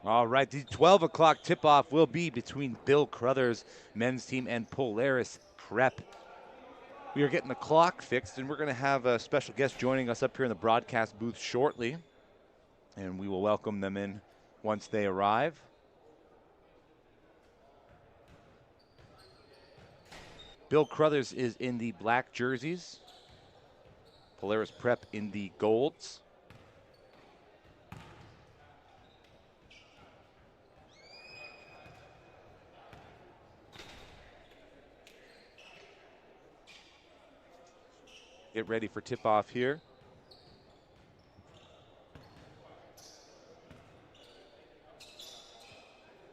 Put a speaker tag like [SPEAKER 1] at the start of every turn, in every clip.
[SPEAKER 1] All right, the 12 o'clock tip-off will be between Bill Crothers men's team and Polaris Prep. We are getting the clock fixed, and we're going to have a special guest joining us up here in the broadcast booth shortly, and we will welcome them in once they arrive. Bill Crothers is in the black jerseys. Polaris Prep in the golds. Get ready for tip-off here.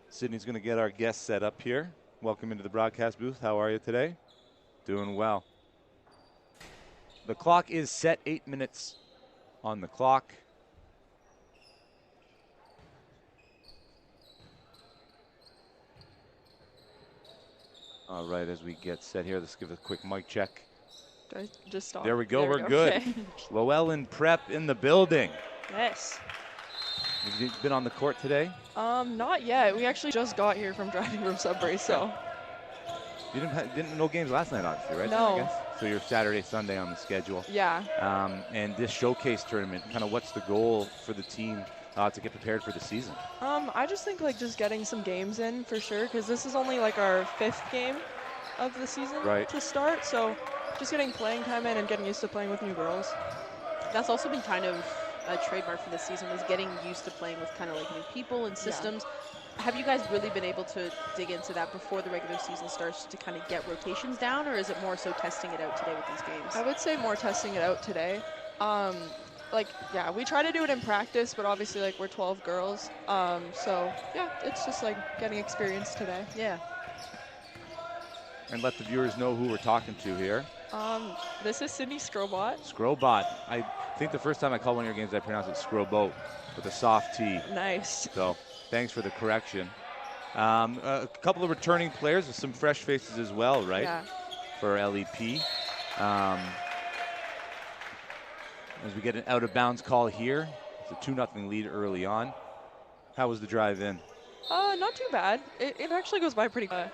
[SPEAKER 1] Sydney's going to get our guests set up here. Welcome into the broadcast booth. How are you today? Doing well. The clock is set, 8 minutes on the clock. All right, as we get set here, let's give a quick mic check.
[SPEAKER 2] Do I just stop?
[SPEAKER 1] There we go, we're good.
[SPEAKER 2] Okay.
[SPEAKER 1] Llewellyn Prep in the building.
[SPEAKER 2] Yes.
[SPEAKER 1] Have you been on the court today?
[SPEAKER 2] Not yet. We actually just got here from driving from Sudbury, so.
[SPEAKER 1] You didn't no games last night, obviously, right?
[SPEAKER 2] No.
[SPEAKER 1] I guess. So you're Saturday, Sunday on the schedule.
[SPEAKER 2] Yeah.
[SPEAKER 1] And this showcase tournament, kind of what's the goal for the team to get prepared for the season?
[SPEAKER 2] I just think like just getting some games in for sure, because this is only like our 5th game of the season to start. So just getting playing time in and getting used to playing with new girls.
[SPEAKER 3] That's also been kind of a trademark for this season, was getting used to playing with kind of like new people and systems. Yeah. Have you guys really been able to dig into that before the regular season starts to kind of get rotations down, or is it more so testing it out today with these games?
[SPEAKER 2] I would say more testing it out today. Like, yeah, we try to do it in practice, but obviously, like, we're 12 girls. So, yeah, it's just, like, getting experience today.
[SPEAKER 3] Yeah.
[SPEAKER 1] And let the viewers know who we're talking to here.
[SPEAKER 2] This is Sydney Scobot.
[SPEAKER 1] Scobot. I think the first time I called one of your games, I pronounced it Scobot with a soft T.
[SPEAKER 2] Nice.
[SPEAKER 1] So, thanks for the correction. A couple of returning players with some fresh faces as well, right?
[SPEAKER 2] Yeah.
[SPEAKER 1] For LEP. As we get an out-of-bounds call here, it's a 2-0 lead early on. How was the drive in?
[SPEAKER 2] Not too bad. It actually goes by pretty quick.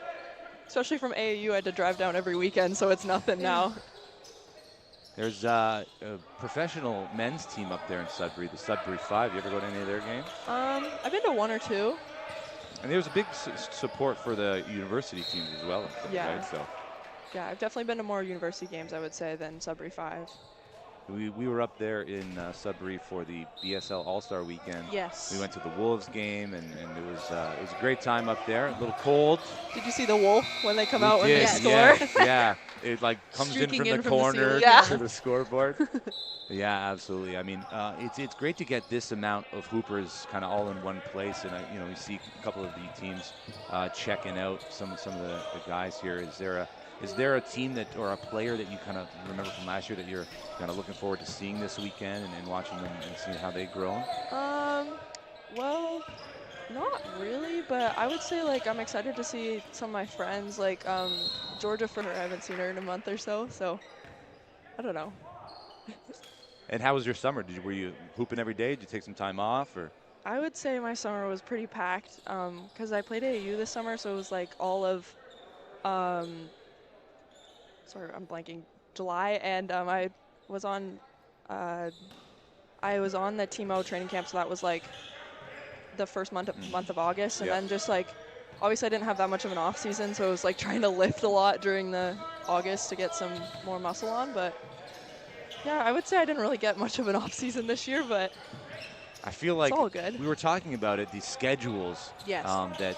[SPEAKER 2] Especially from AAU, I had to drive down every weekend, so it's nothing now.
[SPEAKER 1] There's a professional men's team up there in Sudbury, the Sudbury 5. You ever go to any of their games?
[SPEAKER 2] I've been to 1 or 2.
[SPEAKER 1] And there's a big support for the university teams as well.
[SPEAKER 2] Yeah.
[SPEAKER 1] Right? So.
[SPEAKER 2] Yeah, I've definitely been to more university games, I would say, than Sudbury 5.
[SPEAKER 1] We were up there in Sudbury for the BSL All-Star Weekend.
[SPEAKER 3] Yes.
[SPEAKER 1] We went to the Wolves game, and it was a great time up there. A little cold.
[SPEAKER 2] Did you see the wolf when they come out when they score?
[SPEAKER 1] Yeah, yeah. It like comes
[SPEAKER 3] Streaking
[SPEAKER 1] in from the corner to the scoreboard. Yeah, absolutely. I mean, it's great to get this amount of hoopers kind of all in one place, and we see a couple of the teams checking out some of the guys here. Is there a team that or a player that you kind of remember from last year that you're kind of looking forward to seeing this weekend and watching them and seeing how they've grown?
[SPEAKER 2] Well, not really, but I would say like I'm excited to see some of my friends, like Georgia for her. I haven't seen her in a month or so I don't know.
[SPEAKER 1] And how was your summer? Were you hooping every day? Did you take some time off or?
[SPEAKER 2] I would say my summer was pretty packed because I played AAU this summer, so it was like all of sorry, I'm blanking. July, and I was on the TMO training camp, so that was like the first month of August, and then just like obviously I didn't have that much of an off season, so it was like trying to lift a lot during the August to get some more muscle on. But yeah, I would say I didn't really get much of an off season this year, but
[SPEAKER 1] I feel like
[SPEAKER 2] it's all good.
[SPEAKER 1] We were talking about it, these schedules,
[SPEAKER 3] yes.
[SPEAKER 1] That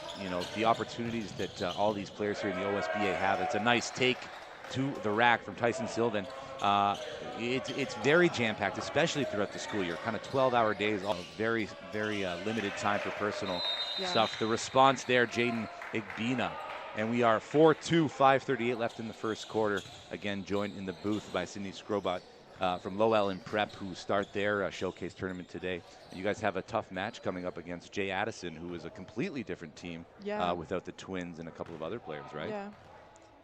[SPEAKER 1] the opportunities that all these players here in the OSBA have. It's a nice take to the rack from Tyson Sylvan. It's very jam-packed, especially throughout the school year. Kind of 12-hour days, all very, very limited time for personal stuff. The response there, Jaden Igbina. And we are 4-2, 5:38 left in the first quarter. Again, joined in the booth by Sydney Scobot from Llewellyn Prep, who start their showcase tournament today. And you guys have a tough match coming up against Jay Addison, who is a completely different team without the twins and a couple of other players, right?
[SPEAKER 2] Yeah.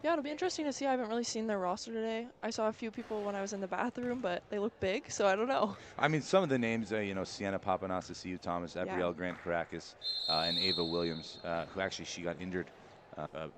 [SPEAKER 2] Yeah, it'll be interesting to see. I haven't really seen their roster today. I saw a few people when I was in the bathroom, but they look big, so I don't know.
[SPEAKER 1] I mean, some of the names, Sienna Papanasasiu Thomas,
[SPEAKER 2] Yeah.
[SPEAKER 1] Abrielle Grant Caracas, and Ava Williams, who actually she got injured.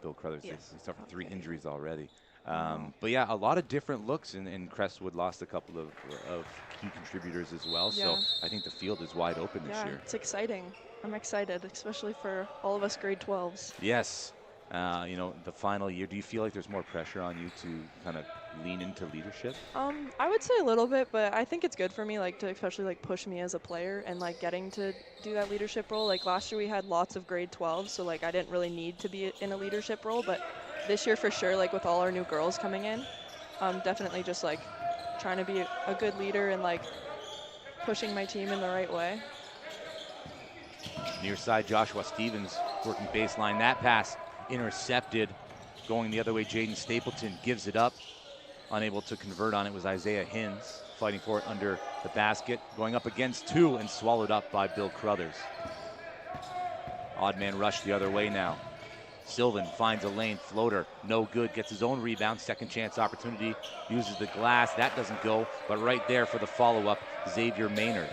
[SPEAKER 1] Bill Crothers,
[SPEAKER 3] Yes.
[SPEAKER 1] they suffered 3
[SPEAKER 2] Okay.
[SPEAKER 1] injuries already.
[SPEAKER 2] Wow.
[SPEAKER 1] But yeah, a lot of different looks, and Crestwood lost a couple of key contributors as well.
[SPEAKER 2] Yeah.
[SPEAKER 1] So I think the field is wide open this
[SPEAKER 2] Yeah,
[SPEAKER 1] year.
[SPEAKER 2] it's exciting. I'm excited, especially for all of us grade 12s.
[SPEAKER 1] Yes. The final year, do you feel like there's more pressure on you to kind of lean into leadership?
[SPEAKER 2] I would say a little bit, but I think it's good for me, like, to especially, like, push me as a player and, like, getting to do that leadership role. Like, last year we had lots of grade 12s, so, like, I didn't really need to be in a leadership role, but this year for sure, like, with all our new girls coming in, definitely just, like, trying to be a good leader and, like, pushing my team in the right way.
[SPEAKER 1] Near side, Joshua Stevens working baseline. That pass intercepted. Going the other way, Jaden Stapleton gives it up. Unable to convert on it was Isaiah Hins, fighting for it under the basket. Going up against 2 and swallowed up by Bill Crothers. Odd man rush the other way now. Sylvan finds a lane floater, no good, gets his own rebound, second chance opportunity, uses the glass, that doesn't go, but right there for the follow-up, Xavier Maynard.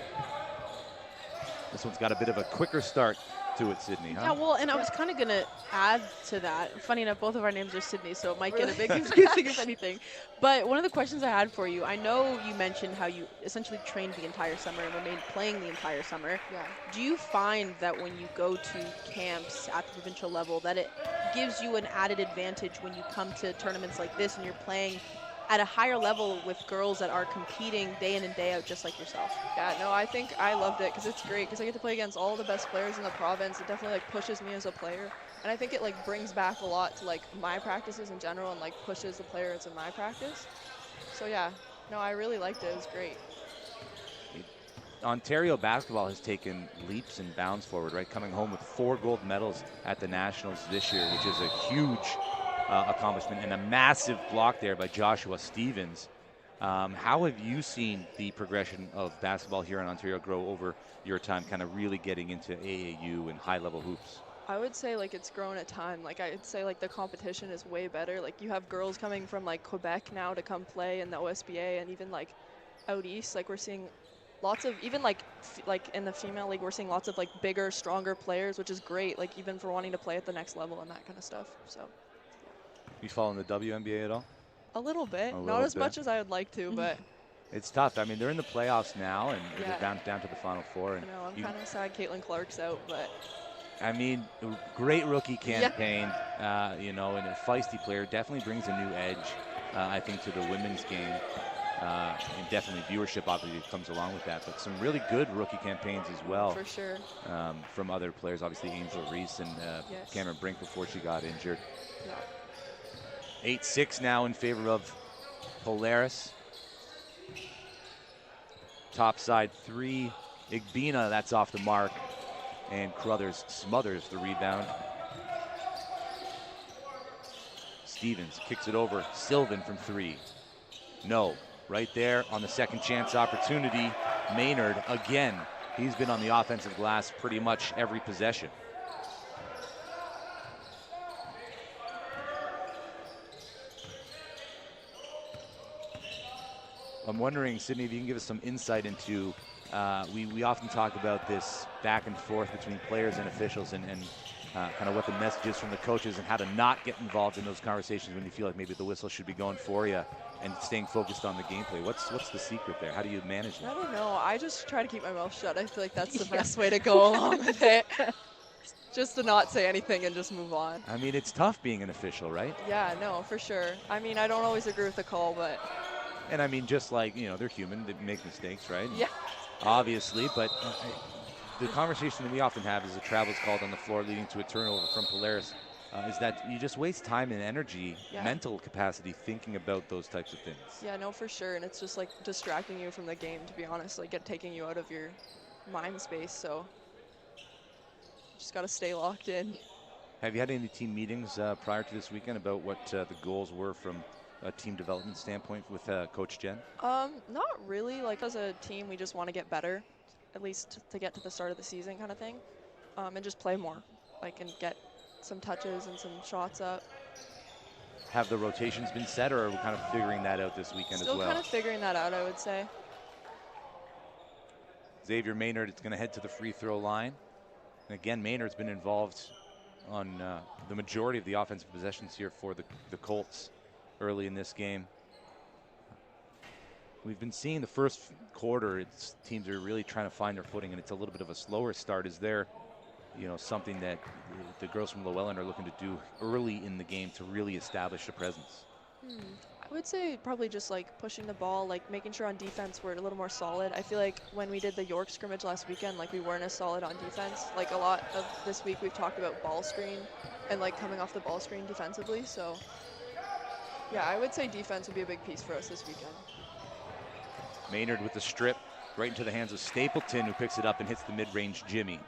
[SPEAKER 1] This one's got a bit of a quicker start to it, Sydney, huh?
[SPEAKER 3] Yeah, well, and I was kind of going to add to that. Funny enough, both of our names are Sydney, so it might get a bit confusing if anything. But one of the questions I had for you, I know you mentioned how you essentially trained the entire summer and remained playing the entire summer.
[SPEAKER 2] Yeah.
[SPEAKER 3] Do you find that when you go to camps at the provincial level that it gives you an added advantage when you come to tournaments like this and you're playing at a higher level with girls that are competing day in and day out just like yourself?
[SPEAKER 2] Yeah, no, I think I loved it because it's great because I get to play against all the best players in the province. It definitely, like, pushes me as a player. And I think it, like, brings back a lot to, like, my practices in general and, like, pushes the players in my practice. So, yeah, no, I really liked it. It was great.
[SPEAKER 1] Ontario basketball has taken leaps and bounds forward, right? Coming home with 4 gold medals at the Nationals this year, which is a huge accomplishment and a massive block there by Joshua Stevens. How have you seen the progression of basketball here in Ontario grow over your time, kind of really getting into AAU and high-level hoops?
[SPEAKER 2] I would say, like, it's grown a ton. Like, I'd say, like, the competition is way better. Like, you have girls coming from, like, Quebec now to come play in the OSBA, and even, like, out east, like, we're seeing lots of, even, like, in the female league, we're seeing lots of, like, bigger, stronger players, which is great, like, even for wanting to play at the next level and that kind of stuff. So,
[SPEAKER 1] You following the WNBA at all?
[SPEAKER 2] a little bit.
[SPEAKER 1] A
[SPEAKER 2] Not
[SPEAKER 1] little
[SPEAKER 2] as
[SPEAKER 1] bit.
[SPEAKER 2] much as I would like to, but
[SPEAKER 1] It's tough. I mean, they're in the playoffs now, and
[SPEAKER 2] Yeah.
[SPEAKER 1] they're down to the Final Four.
[SPEAKER 2] I
[SPEAKER 1] And
[SPEAKER 2] know, I'm
[SPEAKER 1] you-
[SPEAKER 2] kind of sad Caitlin Clark's out, but
[SPEAKER 1] I mean, great rookie campaign, and a feisty player, definitely brings a new edge, I think, to the women's game. And definitely viewership obviously comes along with that, but some really good rookie campaigns as well
[SPEAKER 2] for sure.
[SPEAKER 1] from other players, obviously Angel Reese and
[SPEAKER 2] Yes.
[SPEAKER 1] Cameron Brink before she got injured.
[SPEAKER 2] Yeah.
[SPEAKER 1] 8-6 now in favor of Polaris. Top side 3, Igbina, that's off the mark. And Crothers smothers the rebound. Stevens kicks it over. Sylvan from 3. No. Right there on the second chance opportunity. Maynard again. He's been on the offensive glass pretty much every possession. I'm wondering, Sydney, if you can give us some insight into, we often talk about this back and forth between players and officials and kind of what the message is from the coaches and how to not get involved in those conversations when you feel like maybe the whistle should be going for you and staying focused on the gameplay. What's the secret there? How do you manage
[SPEAKER 2] I
[SPEAKER 1] that?
[SPEAKER 2] don't know. I just try to keep my mouth shut. I feel like that's the best way to go along with it. Just to not say anything and just move on.
[SPEAKER 1] I mean, it's tough being an official, right?
[SPEAKER 2] Yeah, no, for sure. I mean, I don't always agree with the call, but
[SPEAKER 1] And I mean, just like, they're human, they make mistakes, right?
[SPEAKER 2] yeah.
[SPEAKER 1] Obviously, but the conversation that we often have is the travels called on the floor leading to a turnover from Polaris. Is that you just waste time and energy,
[SPEAKER 2] Yeah.
[SPEAKER 1] mental capacity, thinking about those types of things.
[SPEAKER 2] Yeah, no, for sure. And it's just like distracting you from the game, to be honest, like taking you out of your mind space. So just got to stay locked in.
[SPEAKER 1] Have you had any team meetings prior to this weekend about what the goals were from a team development standpoint with Coach Jen?
[SPEAKER 2] Not really. Like, as a team, we just want to get better, at least to get to the start of the season kind of thing, and just play more, like, and get some touches and some shots up.
[SPEAKER 1] have the rotations been set, or are we kind of figuring that out this weekend
[SPEAKER 2] Still
[SPEAKER 1] as well?
[SPEAKER 2] kind of figuring that out, I would say.
[SPEAKER 1] Xavier Maynard is going to head to the free throw line. And again, Maynard's been involved on the majority of the offensive possessions here for the Colts early in this game. We've been seeing the first quarter, teams are really trying to find their footing, and it's a little bit of a slower start. Is there, something that the girls from Llewellyn are looking to do early in the game to really establish a presence?
[SPEAKER 2] I would say probably just like pushing the ball, like making sure on defense we're a little more solid. I feel like when we did the York scrimmage last weekend, like we weren't as solid on defense. Like a lot of this week we've talked about ball screen and like coming off the ball screen defensively. So yeah, I would say defense would be a big piece for us this weekend.
[SPEAKER 1] Maynard with the strip right into the hands of Stapleton, who picks it up and hits the mid-range Jimmy.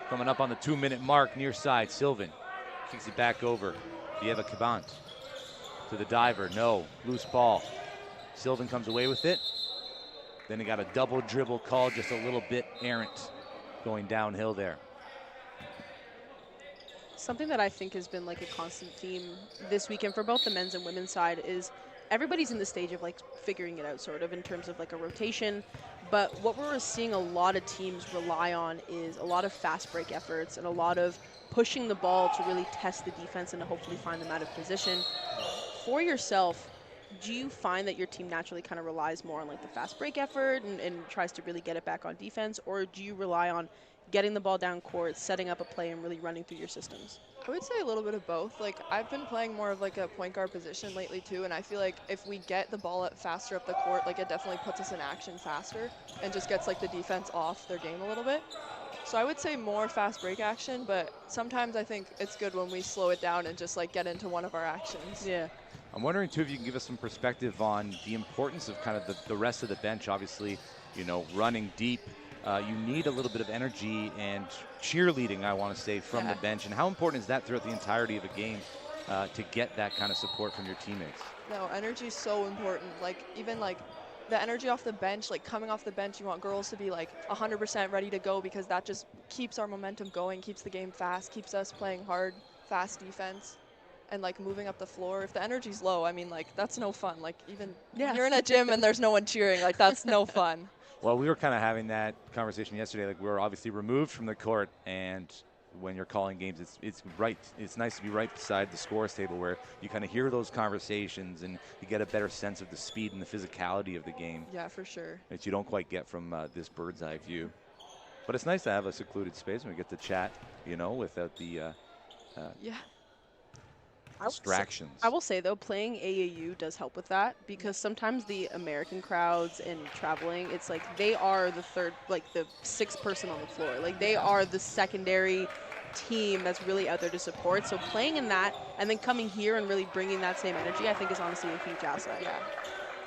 [SPEAKER 1] Coming up on the 2-minute mark, near side, Sylvan kicks it back over. Dieva Cabant to the diver, no, loose ball. Sylvan comes away with it. Then he got a double dribble call, just a little bit errant going downhill there.
[SPEAKER 3] Something that I think has been like a constant theme this weekend for both the men's and women's side is everybody's in the stage of like figuring it out sort of in terms of like a rotation. But what we're seeing a lot of teams rely on is a lot of fast break efforts and a lot of pushing the ball to really test the defense and to hopefully find them out of position. For yourself, do you find that your team naturally kind of relies more on like the fast break effort and tries to really get it back on defense? Or do you rely on getting the ball down court, setting up a play, and really running through your systems?
[SPEAKER 2] I would say a little bit of both. Like I've been playing more of like a point guard position lately too, and I feel like if we get the ball up faster up the court, like it definitely puts us in action faster and just gets like the defense off their game a little bit. So I would say more fast break action, but sometimes I think it's good when we slow it down and just like get into one of our actions.
[SPEAKER 3] Yeah.
[SPEAKER 1] I'm wondering too if you can give us some perspective on the importance of kind of the rest of the bench. Obviously, running deep. You need a little bit of energy and cheerleading, I want to say, from the bench. And how important is that throughout the entirety of a game to get that kind of support from your teammates?
[SPEAKER 2] No, energy is so important. Like even like the energy off the bench, like coming off the bench, you want girls to be like 100% ready to go because that just keeps our momentum going, keeps the game fast, keeps us playing hard, fast defense, and like moving up the floor. If the energy's low, I mean, like that's no fun. Like even you're in a gym and there's no one cheering, like that's no fun.
[SPEAKER 1] Well, we were kind of having that conversation yesterday. Like we were obviously removed from the court, and when you're calling games, it's nice to be right beside the scores table where you kind of hear those conversations and you get a better sense of the speed and the physicality of the game.
[SPEAKER 2] Yeah, for sure.
[SPEAKER 1] That you don't quite get from this bird's eye view. But it's nice to have a secluded space when we get to chat, without the distractions.
[SPEAKER 3] I will say though, playing AAU does help with that because sometimes the American crowds and traveling, it's like they are the third, like the sixth person on the floor. Like they are the secondary team that's really out there to support. So playing in that and then coming here and really bringing that same energy, I think is honestly a huge asset.
[SPEAKER 2] Yeah.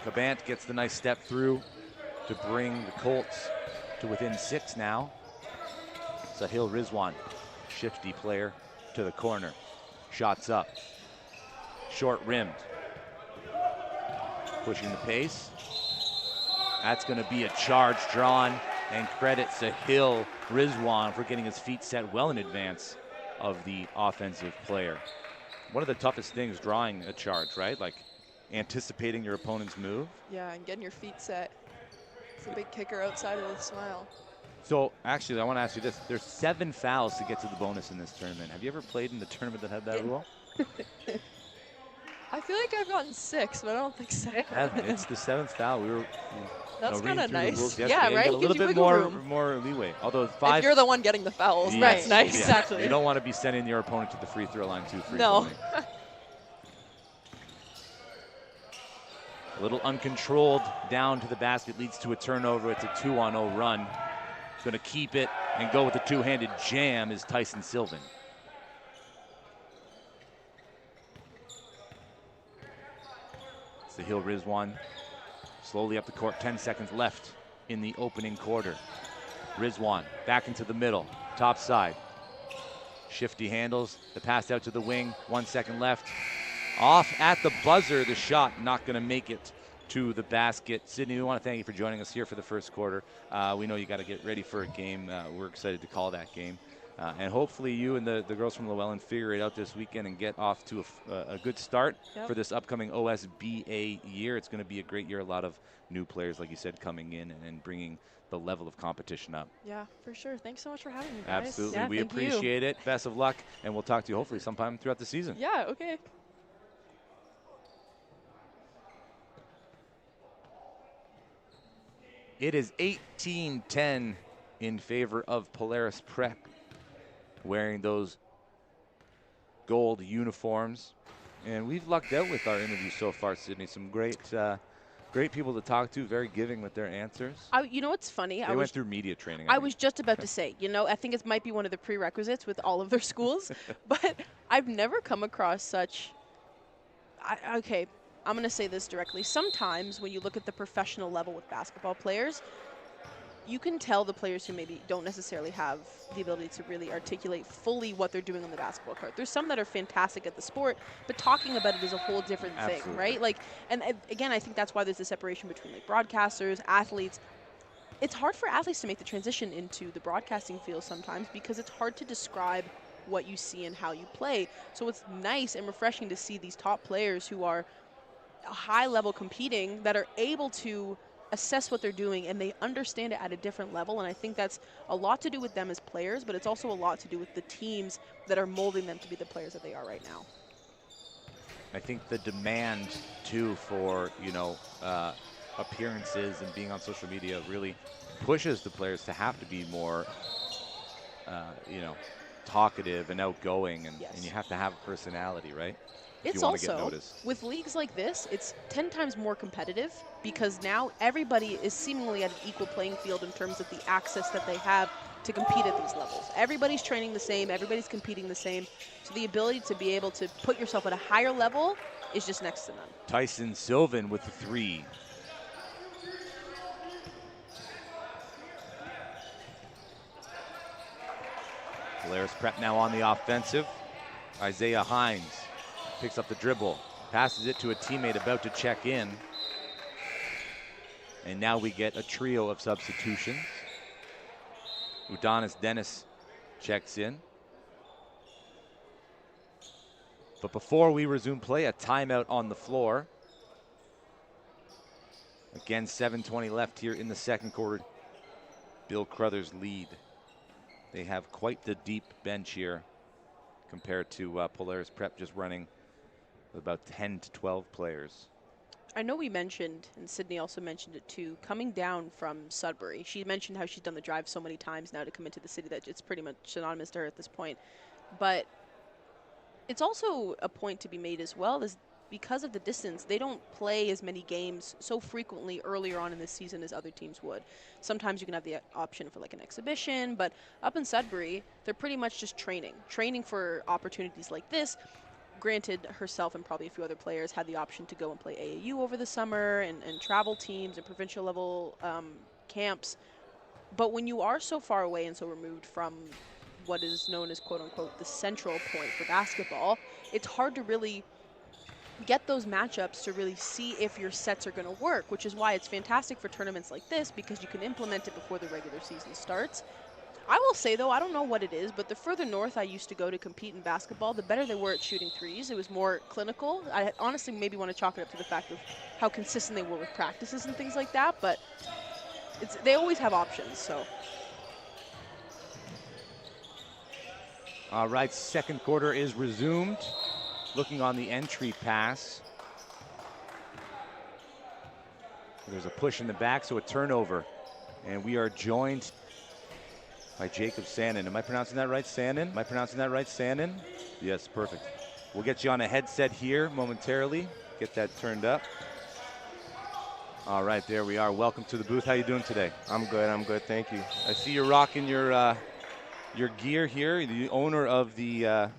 [SPEAKER 1] Cabant gets the nice step through to bring the Colts to within 6 now. Sahil Rizwan, shifty player, to the corner. Shots up. Short rimmed. Pushing the pace. That's going to be a charge drawn, and credit Sahil Rizwan for getting his feet set well in advance of the offensive player. One of the toughest things drawing a charge, right? Like anticipating your opponent's move.
[SPEAKER 2] Yeah, and getting your feet set. It's a big kicker outside of the smile.
[SPEAKER 1] So actually, I want to ask you this. There's 7 fouls to get to the bonus in this tournament. Have you ever played in the tournament that had that rule?
[SPEAKER 2] I feel like I've gotten 6, but I don't think 7.
[SPEAKER 1] It's the 7th foul. We were
[SPEAKER 2] That's kind of nice.
[SPEAKER 3] Yeah, right?
[SPEAKER 1] A little bit more leeway. Although 5.
[SPEAKER 2] If you're the one getting the fouls,
[SPEAKER 1] Yes,
[SPEAKER 2] that's nice.
[SPEAKER 1] yeah.
[SPEAKER 3] Exactly.
[SPEAKER 1] You don't want to be sending your opponent to the free throw line too frequently.
[SPEAKER 2] No.
[SPEAKER 1] A little uncontrolled down to the basket leads to a turnover. It's a 2-on-0 run. Going to keep it and go with the two-handed jam is Tyson Sylvan. Sahil Rizwan slowly up the court, 10 seconds left in the opening quarter. Rizwan back into the middle, top side. Shifty handles, the pass out to the wing, 1 second left. Off at the buzzer, the shot not going to make it to the basket. Sydney, we want to thank you for joining us here for the first quarter. We know you got to get ready for a game. We're excited to call that game. And hopefully you and the girls from Llewellyn figure it out this weekend and get off to a good start for this upcoming OSBA year. It's going to be a great year. A lot of new players, like you said, coming in and bringing the level of competition up.
[SPEAKER 2] Yeah, for sure. Thanks so much for having me, guys.
[SPEAKER 1] Absolutely.
[SPEAKER 3] Yeah,
[SPEAKER 1] we
[SPEAKER 3] thank you.
[SPEAKER 1] appreciate it. Best of luck, and we'll talk to you hopefully sometime throughout the season.
[SPEAKER 2] Yeah, okay.
[SPEAKER 1] It is 18-10 in favor of Polaris Prep, wearing those gold uniforms. And we've lucked out with our interviews so far, Sydney. Some great people to talk to, very giving with their answers.
[SPEAKER 3] You know what's funny?
[SPEAKER 1] They went through media training.
[SPEAKER 3] I was just about to say, I think it might be one of the prerequisites with all of their schools, but I've never come across such, okay, I'm going to say this directly. Sometimes when you look at the professional level with basketball players, you can tell the players who maybe don't necessarily have the ability to really articulate fully what they're doing on the basketball court. There's some that are fantastic at the sport, but talking about it is a whole different thing, right? Like, and again, I think that's why there's a separation between like broadcasters, athletes. It's hard for athletes to make the transition into the broadcasting field sometimes because it's hard to describe what you see and how you play. So it's nice and refreshing to see these top players who are a high level competing that are able to assess what they're doing and they understand it at a different level. And I think that's a lot to do with them as players, but it's also a lot to do with the teams that are molding them to be the players that they are right now.
[SPEAKER 1] I think the demand too for, appearances and being on social media really pushes the players to have to be more, talkative and outgoing, and you have to have a personality, right?
[SPEAKER 3] It's also, with leagues like this, it's 10 times more competitive because now everybody is seemingly at an equal playing field in terms of the access that they have to compete at these levels. Everybody's training the same, everybody's competing the same, so the ability to be able to put yourself at a higher level is just next to none.
[SPEAKER 1] Tyson Sylvan with the three. Polaris Prep now on the offensive. Isaiah Hines picks up the dribble, passes it to a teammate about to check in. And now we get a trio of substitutions. Udonis Dennis checks in. But before we resume play, a timeout on the floor. Again, 7:20 left here in the second quarter. Bill Crothers lead. They have quite the deep bench here compared to Polaris Prep just running about 10 to 12 players.
[SPEAKER 3] I know we mentioned, and Sydney also mentioned it too, coming down from Sudbury. She mentioned how she's done the drive so many times now to come into the city that it's pretty much synonymous to her at this point. But it's also a point to be made as well, is because of the distance, they don't play as many games so frequently earlier on in the season as other teams would. Sometimes you can have the option for like an exhibition, but up in Sudbury, they're pretty much just training for opportunities like this. Granted, herself and probably a few other players had the option to go and play AAU over the summer and travel teams and provincial level camps. But when you are so far away and so removed from what is known as quote unquote the central point for basketball, it's hard to really get those matchups to really see if your sets are going to work, which is why it's fantastic for tournaments like this because you can implement it before the regular season starts. I will say, though, I don't know what it is, but the further north I used to go to compete in basketball, the better they were at shooting threes. It was more clinical. I honestly maybe want to chalk it up to the fact of how consistent they were with practices and things like that, but they always have options, so.
[SPEAKER 1] All right, second quarter is resumed. Looking on the entry pass. There's a push in the back, so a turnover. And we are joined by Jacob Sandon. Am I pronouncing that right, Sandon? Am I pronouncing that right, Sandon? Yes, perfect. We'll get you on a headset here momentarily. Get that turned up. All right, there we are. Welcome to the booth. How you doing today?
[SPEAKER 4] I'm good, thank you.
[SPEAKER 1] I see you're rocking your gear here, the owner of the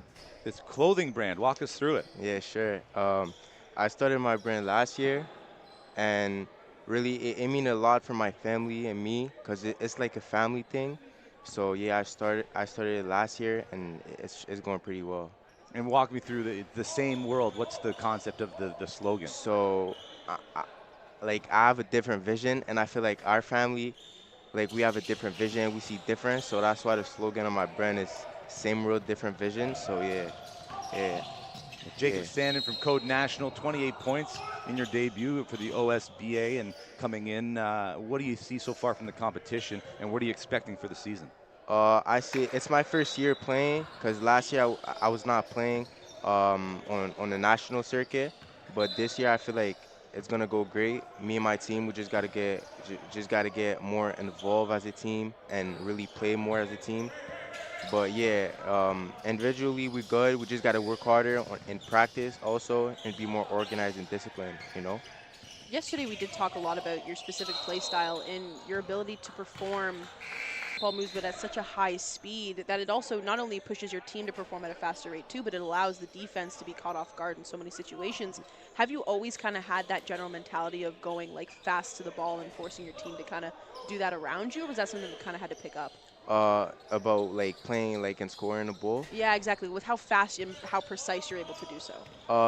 [SPEAKER 1] this clothing brand. Walk us through it.
[SPEAKER 4] Yeah, sure. I started my brand last year, and really it means a lot for my family and me because it's like a family thing. So yeah, I started it last year, and it's going pretty well.
[SPEAKER 1] And walk me through the same world. What's the concept of the slogan?
[SPEAKER 4] So I have a different vision, and I feel like our family like we have a different vision. We see different. So that's why the slogan on my brand is same road, different vision. So yeah, yeah,
[SPEAKER 1] Jacob
[SPEAKER 4] yeah.
[SPEAKER 1] Sandon from Code National, 28 points in your debut for the OSBA and coming in. What do you see so far from the competition, and what are you expecting for the season?
[SPEAKER 4] I see. It's my first year playing because last year I was not playing on the national circuit, but this year I feel like it's gonna go great. Me and my team, we just gotta get more involved as a team and really play more as a team. But yeah, individually we're good. We just gotta work harder in practice also and be more organized and disciplined. You know.
[SPEAKER 3] Yesterday we did talk a lot about your specific play style and your ability to perform ball moves, but at such a high speed that it also not only pushes your team to perform at a faster rate too, but it allows the defense to be caught off guard in so many situations. Have you always kind of had that general mentality of going like fast to the ball and forcing your team to kind of do that around you, or was that something that kind of had to pick up?
[SPEAKER 4] About like playing like and scoring the ball.
[SPEAKER 3] Yeah, exactly. With how fast and how precise you're able to do so.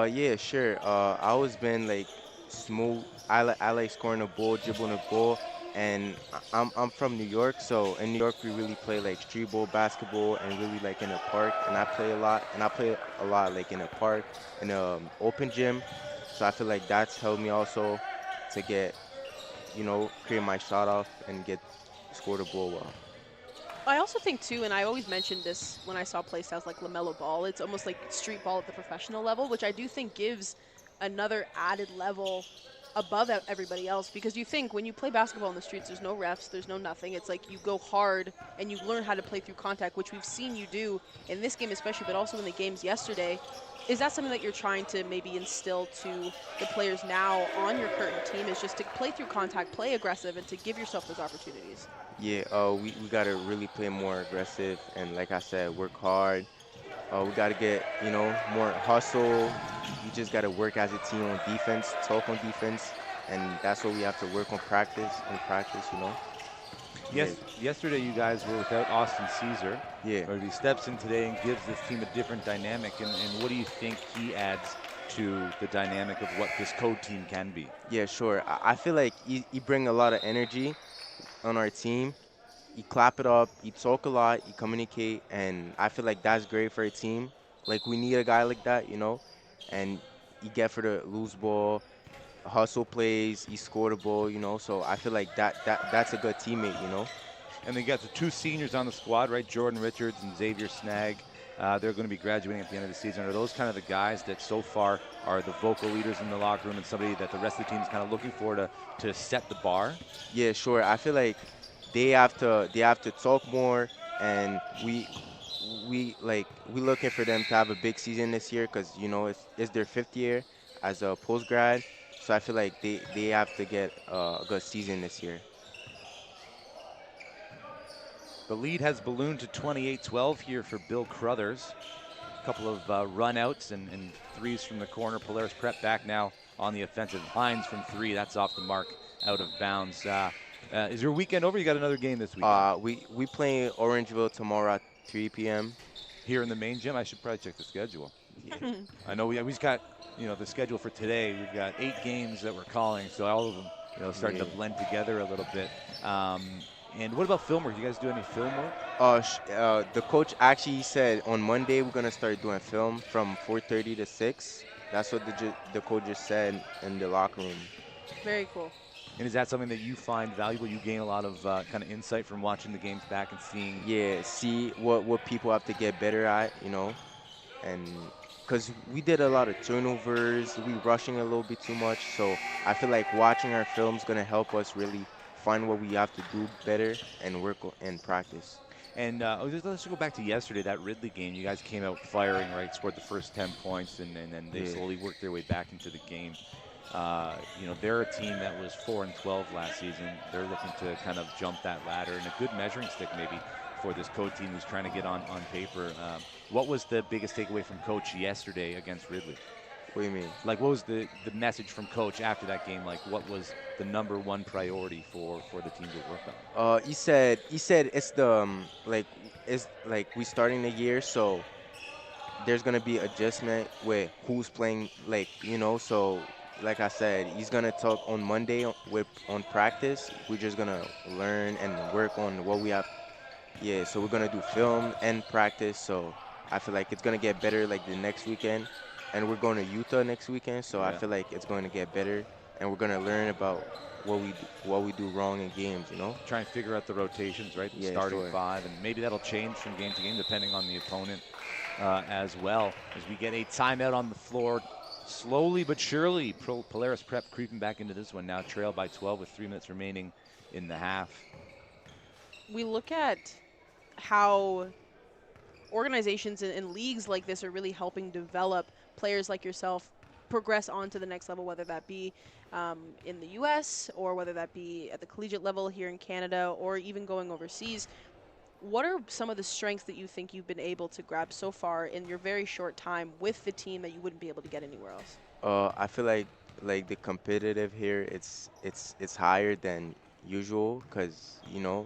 [SPEAKER 4] Yeah, sure. I always been like smooth. I like scoring the ball, dribbling the ball, and I'm from New York, so in New York we really play like street ball basketball and really like in the park, and I play a lot, like in the park, in the open gym. So I feel like that's helped me also to get, create my shot off and get score the ball well.
[SPEAKER 3] I also think too, and I always mentioned this when I saw play styles like LaMelo Ball, it's almost like street ball at the professional level, which I do think gives another added level above everybody else, because you think when you play basketball in the streets, there's no refs, there's no nothing. It's like you go hard and you learn how to play through contact, which we've seen you do in this game especially, but also in the games yesterday. Is that something that you're trying to maybe instill to the players now on your current team, is just to play through contact, play aggressive, and to give yourself those opportunities?
[SPEAKER 4] Yeah, we gotta really play more aggressive and like I said, work hard. We gotta get, more hustle. We just gotta work as a team on defense, talk on defense, and that's what we have to work on practice. Yeah,
[SPEAKER 1] Yes, yesterday you guys were without Austin Caesar.
[SPEAKER 4] yeah,
[SPEAKER 1] But he steps in today and gives this team a different dynamic. And what do you think he adds to the dynamic of what this code team can be?
[SPEAKER 4] yeah, sure. I feel like he bring a lot of energy on our team. He clap it up, he talk a lot, he communicate, and I feel like that's great for a team. Like we need a guy like that. And he get for the loose ball, hustle plays, he scored the ball. So I feel like that's a good teammate.
[SPEAKER 1] And they got the two seniors on the squad, right? Jordan Richards and Xavier Snag. They're going to be graduating at the end of the season. Are those kind of the guys that so far are the vocal leaders in the locker room and somebody that the rest of the team is kind of looking for to set the bar?
[SPEAKER 4] Yeah, sure. I feel like they have to talk more, and we looking for them to have a big season this year because it's their 5th year as a post grad. So I feel like they have to get a good season this year.
[SPEAKER 1] The lead has ballooned to 28-12 here for Bill Crothers. A couple of run outs and threes from the corner. Polaris Prep back now on the offensive. Hines from three. That's off the mark, out of bounds. Is your weekend over? You got another game this weekend?
[SPEAKER 4] We playing Orangeville tomorrow at 3 p.m.
[SPEAKER 1] Here in the main gym? I should probably check the schedule.
[SPEAKER 4] Yeah.
[SPEAKER 1] I know we just got, the schedule for today. We've got 8 games that we're calling, so all of them, starting to blend together a little bit. And what about film work? You guys do any film work?
[SPEAKER 4] The coach actually said on Monday we're gonna start doing film from 4:30 to 6. That's what the coach just said in the locker room.
[SPEAKER 3] Very cool.
[SPEAKER 1] And is that something that you find valuable? You gain a lot of kind of insight from watching the games back and seeing.
[SPEAKER 4] Yeah, see what people have to get better at. And because we did a lot of turnovers, we rushing a little bit too much. So I feel like watching our film's gonna help us really find what we have to do better and work and practice.
[SPEAKER 1] And let's go back to yesterday, that Ridley game. You guys came out firing, right? Scored the first 10 points, and then they slowly worked their way back into the game. They're a team that was 4-12 last season. They're looking to kind of jump that ladder, and a good measuring stick maybe for this code team who's trying to get on paper. What was the biggest takeaway from Coach yesterday against Ridley?
[SPEAKER 4] What do you mean?
[SPEAKER 1] Like, what was the message from Coach after that game? Like, what was the #1 priority for the team to work on?
[SPEAKER 4] He said it's it's like we starting the year, so there's gonna be adjustment with who's playing, so like I said, he's gonna talk on Monday on practice. We're just gonna learn and work on what we have. Yeah, so we're gonna do film and practice. So I feel like it's gonna get better like the next weekend, and we're going to Utah next weekend. So I
[SPEAKER 1] Yeah.
[SPEAKER 4] feel like it's going to get better, and we're gonna learn about what we do wrong in games. You know?
[SPEAKER 1] Try and figure out the rotations, right? The
[SPEAKER 4] Yeah,
[SPEAKER 1] starting
[SPEAKER 4] sure.
[SPEAKER 1] five, and maybe that'll change from game to game depending on the opponent as well. As we get a timeout on the floor, slowly but surely, Polaris Prep creeping back into this one now, trailed by 12 with 3 minutes remaining in the half.
[SPEAKER 3] We look at how organizations and leagues like this are really helping develop players like yourself progress on to the next level, whether that be in the U.S. or whether that be at the collegiate level here in Canada or even going overseas. What are some of the strengths that you think you've been able to grab so far in your very short time with the team that you wouldn't be able to get anywhere else?
[SPEAKER 4] I feel like the competitive here it's higher than usual because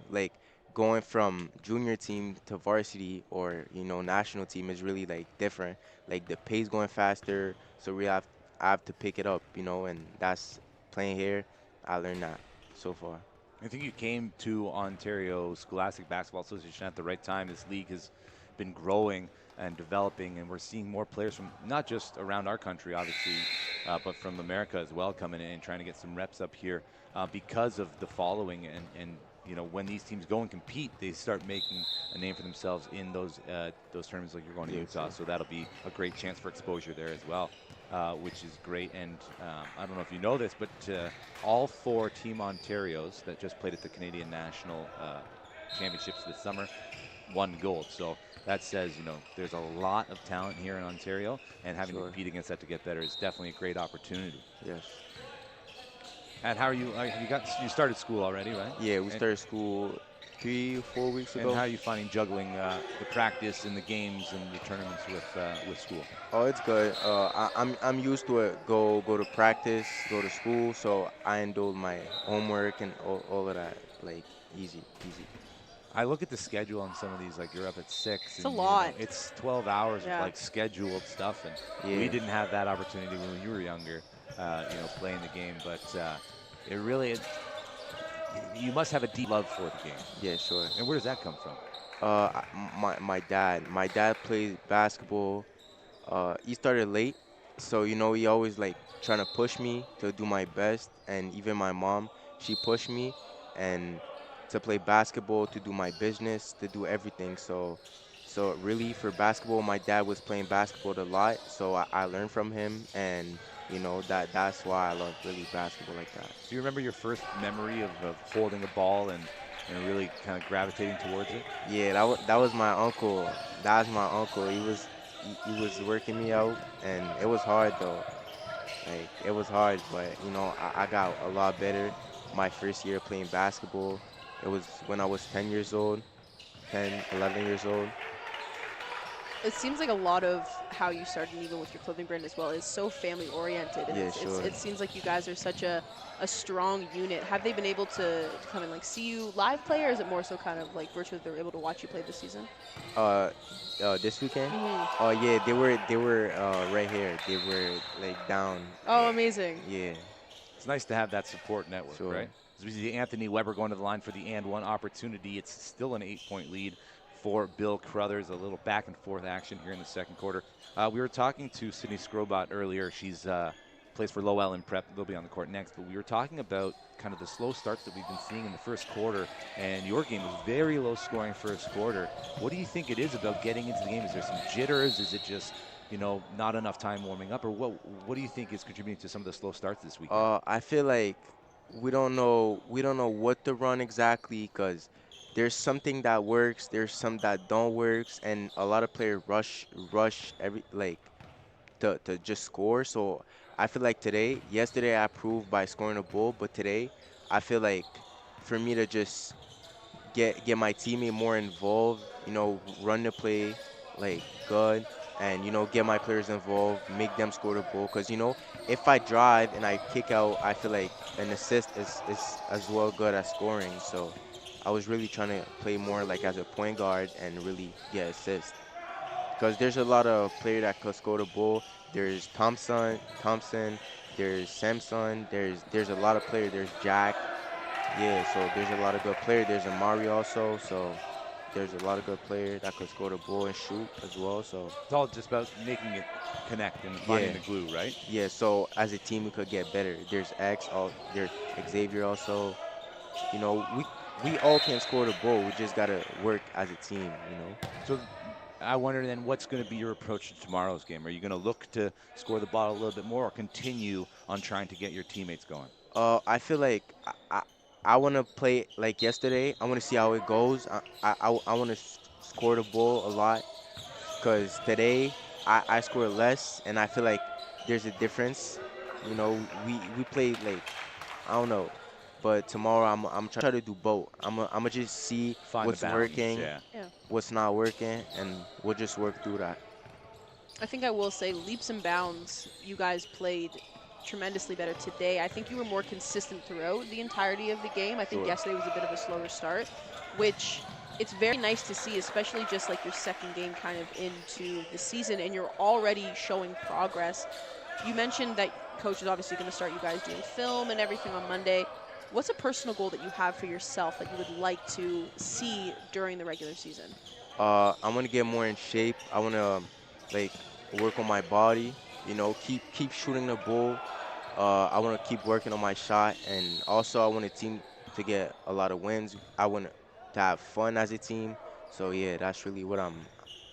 [SPEAKER 4] like going from junior team to varsity or national team is really like different. Like the pace going faster, so I have to pick it up, and that's playing here. I learned that so far.
[SPEAKER 1] I think you came to Ontario Scholastic Basketball Association at the right time. This league has been growing and developing, and we're seeing more players from not just around our country, obviously, but from America as well coming in and trying to get some reps up here because of the following. And when these teams go and compete, they start making a name for themselves in those tournaments like you're going to
[SPEAKER 4] Yeah,
[SPEAKER 1] Utah.
[SPEAKER 4] so
[SPEAKER 1] So that'll be a great chance for exposure there as well. Which is great. And I don't know if you know this, but all 4 Team Ontarios that just played at the Canadian National Championships this summer won gold. So that says, there's a lot of talent here in Ontario, and having to
[SPEAKER 4] sure.
[SPEAKER 1] compete against that to get better is definitely a great opportunity.
[SPEAKER 4] Yes.
[SPEAKER 1] And how are you? You started school already, right?
[SPEAKER 4] Yeah, we started school 3 or 4 weeks
[SPEAKER 1] And
[SPEAKER 4] ago.
[SPEAKER 1] how are you finding juggling the practice and the games and the tournaments with school?
[SPEAKER 4] Oh, it's good. I'm used to it. Go to practice, go to school. So I handle my homework and all of that like easy, easy.
[SPEAKER 1] I look at the schedule on some of these, like you're up at 6.
[SPEAKER 3] It's a
[SPEAKER 1] And,
[SPEAKER 3] lot.
[SPEAKER 1] it's 12 hours
[SPEAKER 3] Yeah.
[SPEAKER 1] of like scheduled stuff, and
[SPEAKER 4] Yeah,
[SPEAKER 1] we didn't have that opportunity when you were younger, playing the game. But it really, you must have a deep love for the game.
[SPEAKER 4] yeah, sure.
[SPEAKER 1] And where does that come from?
[SPEAKER 4] My dad played basketball. He started late, so he always like trying to push me to do my best, and even my mom, she pushed me, and to play basketball, to do my business, to do everything. So really for basketball, my dad was playing basketball a lot, so I learned from him, and that's why I love really basketball like that.
[SPEAKER 1] Do you remember your first memory of holding a ball and really kind of gravitating towards it?
[SPEAKER 4] Yeah, that was my uncle. That's my uncle. He was working me out, and it was hard though. Like it was hard, but I got a lot better. My first year playing basketball, it was when I was 10 years old, 10, 11 years old.
[SPEAKER 3] It seems like a lot of how you started, and even with your clothing brand as well, is so family oriented. And
[SPEAKER 4] Yeah, sure.
[SPEAKER 3] it seems like you guys are such a strong unit. Have they been able to come and like see you live play, or is it more so kind of like virtually they're able to watch you play this season?
[SPEAKER 4] Uh, this weekend.
[SPEAKER 3] Mm-hmm.
[SPEAKER 4] Oh yeah, they were right here. They were like down.
[SPEAKER 3] Oh, amazing.
[SPEAKER 4] Yeah,
[SPEAKER 1] It's nice to have that support network,
[SPEAKER 4] sure.
[SPEAKER 1] right? As we see Anthony Weber going to the line for the and one opportunity. It's still an 8-point lead for Bill Crothers. A little back and forth action here in the second quarter. We were talking to Sydney Scobot earlier. She's plays for Lowell in prep. They'll be on the court next. But we were talking about kind of the slow starts that we've been seeing in the first quarter. And your game was very low scoring first quarter. What do you think it is about getting into the game? Is there some jitters? Is it just not enough time warming up, or what do you think is contributing to some of the slow starts this week?
[SPEAKER 4] I feel like we don't know what to run exactly because there's something that works, there's some that don't works, and a lot of players rush every like to just score. So I feel like yesterday I proved by scoring a goal, but today I feel like for me to just get my teammate more involved, run the play like good, and get my players involved, make them score the goal. Cause if I drive and I kick out, I feel like an assist is as well good as scoring. So I was really trying to play more like as a point guard and really get assists. Because there's a lot of players that could score the ball. There's Thompson, there's Samson, there's a lot of players. There's Jack. Yeah, so there's a lot of good players. There's a Mario also, so there's a lot of good players that could score the ball and shoot as well. So
[SPEAKER 1] It's all just about making it connect and finding the glue, right?
[SPEAKER 4] yeah. So as a team, we could get better. There's there's Xavier also. You know, we all can score the ball. We just gotta work as a team. You know.
[SPEAKER 1] So I wonder then what's going to be your approach to tomorrow's game? Are you going to look to score the ball a little bit more or continue on trying to get your teammates going?
[SPEAKER 4] I feel like I want to play like yesterday. I want to see how it goes. I want to score the ball a lot because today I scored less, and I feel like there's a difference. You know, we played like I don't know, but tomorrow I'm trying to do both. I'm gonna just see
[SPEAKER 1] Find
[SPEAKER 4] what's
[SPEAKER 1] the balance,
[SPEAKER 4] working,
[SPEAKER 3] Yeah.
[SPEAKER 4] what's not working, and we'll just work through that.
[SPEAKER 3] I think I will say leaps and bounds, you guys played tremendously better today. I think you were more consistent throughout the entirety of the game. I think yesterday was a bit of a slower start, which it's very nice to see, especially just like your second game kind of into the season, and you're already showing progress. You mentioned that coach is obviously going to start you guys doing film and everything on Monday. What's a personal goal that you have for yourself that you would like to see during the regular season?
[SPEAKER 4] I'm gonna get more in shape. I wanna like work on my body. You know, keep shooting the ball. I wanna keep working on my shot, and also I want a team to get a lot of wins. I want to have fun as a team. So yeah, that's really what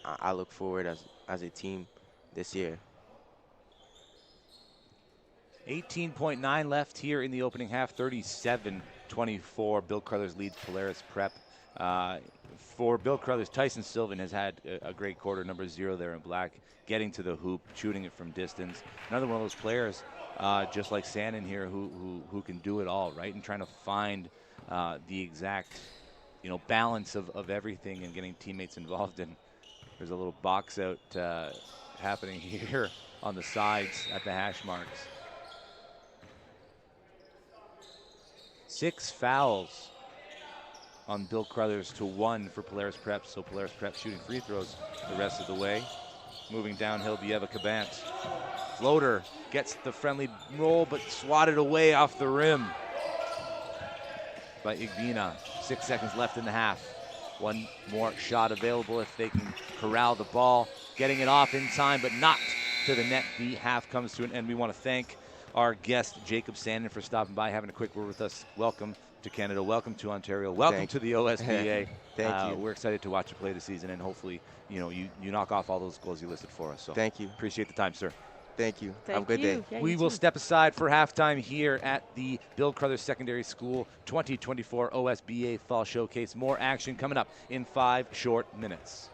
[SPEAKER 4] I look forward as a team this year.
[SPEAKER 1] 18.9 left here in the opening half, 37-24. Bill Crothers leads Polaris Prep. For Bill Crothers, Tyson Sylvan has had a great quarter, number 0 there in black, getting to the hoop, shooting it from distance. Another one of those players, just like Sandon here, who can do it all, right? And trying to find the exact, balance of everything and getting teammates involved in. There's a little box out happening here on the sides at the hash marks. 6 fouls on Bill Crothers to 1 for Polaris Prep. So Polaris Prep shooting free throws the rest of the way. Moving downhill, Bieva Cabant. Floater gets the friendly roll, but swatted away off the rim by Igbina. 6 seconds left in the half. One more shot available if they can corral the ball. Getting it off in time, but not to the net. The half comes to an end. We want to thank our guest, Jacob Sandon, for stopping by, having a quick word with us. Welcome to Canada. Welcome to Ontario. Welcome to the OSBA.
[SPEAKER 4] Thank you.
[SPEAKER 1] We're excited to watch you play this season, and hopefully, you knock off all those goals you listed for us. So
[SPEAKER 4] thank you.
[SPEAKER 1] Appreciate the time, sir.
[SPEAKER 4] Thank you.
[SPEAKER 2] Thank
[SPEAKER 4] Have a good
[SPEAKER 2] you.
[SPEAKER 4] day.
[SPEAKER 2] Yeah,
[SPEAKER 1] We
[SPEAKER 2] you
[SPEAKER 1] will
[SPEAKER 2] too.
[SPEAKER 1] step aside for halftime here at the Bill Crothers Secondary School 2024 OSBA Fall Showcase. More action coming up in 5 short minutes.